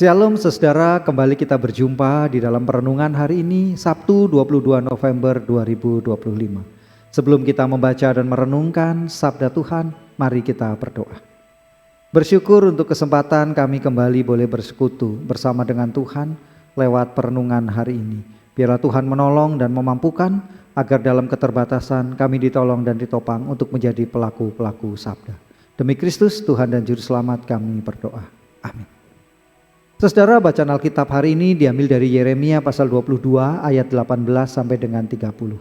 Shalom saudara, kembali kita berjumpa di dalam perenungan hari ini Sabtu 22 November 2025. Sebelum kita membaca dan merenungkan sabda Tuhan, mari kita berdoa. Bersyukur untuk kesempatan kami kembali boleh bersekutu bersama dengan Tuhan lewat perenungan hari ini. Biarlah Tuhan menolong dan memampukan agar dalam keterbatasan kami ditolong dan ditopang untuk menjadi pelaku-pelaku sabda. Demi Kristus Tuhan dan Juru Selamat kami berdoa. Amin. Saudara, bacaan Alkitab hari ini diambil dari Yeremia pasal 22 ayat 18 sampai dengan 30.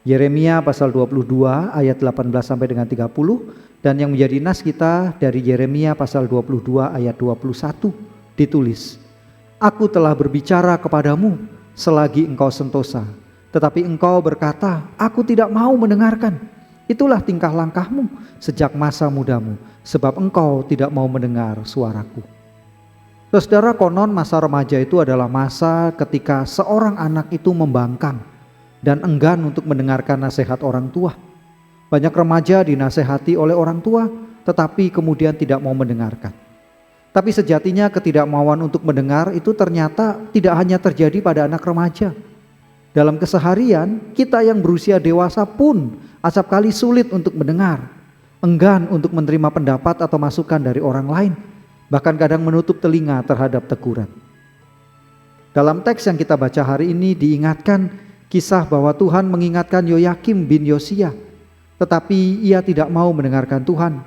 Yeremia pasal 22 ayat 18 sampai dengan 30, dan yang menjadi nas kita dari Yeremia pasal 22 ayat 21 ditulis, "Aku telah berbicara kepadamu selagi engkau sentosa, tetapi engkau berkata, aku tidak mau mendengarkan. Itulah tingkah langkahmu sejak masa mudamu, sebab engkau tidak mau mendengar suaraku." Saudara, konon masa remaja itu adalah masa ketika seorang anak itu membangkang dan enggan untuk mendengarkan nasihat orang tua. Banyak remaja dinasehati oleh orang tua tetapi kemudian tidak mau mendengarkan. Tapi sejatinya ketidakmauan untuk mendengar itu ternyata tidak hanya terjadi pada anak remaja. Dalam keseharian, kita yang berusia dewasa pun acap kali sulit untuk mendengar, enggan untuk menerima pendapat atau masukan dari orang lain, bahkan kadang menutup telinga terhadap teguran. Dalam teks yang kita baca hari ini diingatkan kisah bahwa Tuhan mengingatkan Yoyakim bin Yosia, tetapi ia tidak mau mendengarkan Tuhan.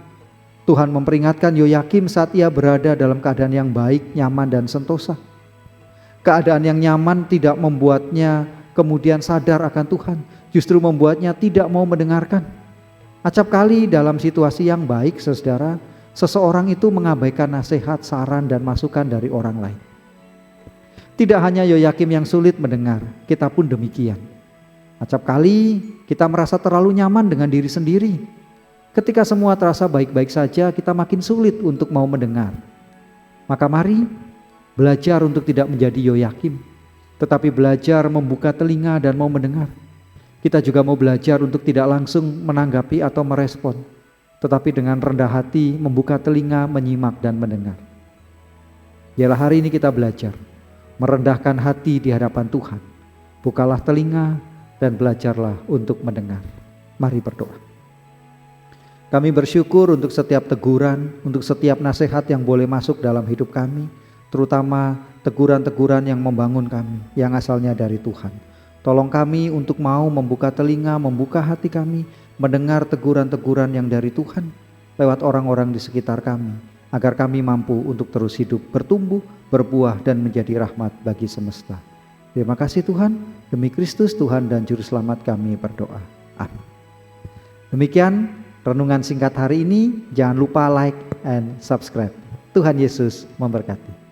Tuhan memperingatkan Yoyakim saat ia berada dalam keadaan yang baik, nyaman dan sentosa. Keadaan yang nyaman tidak membuatnya kemudian sadar akan Tuhan, justru membuatnya tidak mau mendengarkan. Acap kali dalam situasi yang baik, saudara, seseorang itu mengabaikan nasihat, saran, dan masukan dari orang lain. Tidak hanya Yoyakim yang sulit mendengar, kita pun demikian. Acap kali kita merasa terlalu nyaman dengan diri sendiri. Ketika semua terasa baik-baik saja, kita makin sulit untuk mau mendengar. Maka mari belajar untuk tidak menjadi Yoyakim, tetapi belajar membuka telinga dan mau mendengar. Kita juga mau belajar untuk tidak langsung menanggapi atau merespon, tetapi dengan rendah hati membuka telinga, menyimak dan mendengar. Biarlah hari ini kita belajar merendahkan hati di hadapan Tuhan. Bukalah telinga dan belajarlah untuk mendengar. Mari berdoa. Kami bersyukur untuk setiap teguran, untuk setiap nasihat yang boleh masuk dalam hidup kami, terutama teguran-teguran yang membangun kami, yang asalnya dari Tuhan. Tolong kami untuk mau membuka telinga, membuka hati kami, mendengar teguran-teguran yang dari Tuhan lewat orang-orang di sekitar kami, agar kami mampu untuk terus hidup, bertumbuh, berbuah dan menjadi rahmat bagi semesta. Terima kasih Tuhan, demi Kristus Tuhan dan Juru Selamat kami berdoa. Amin. Demikian renungan singkat hari ini. Jangan lupa like and subscribe. Tuhan Yesus memberkati.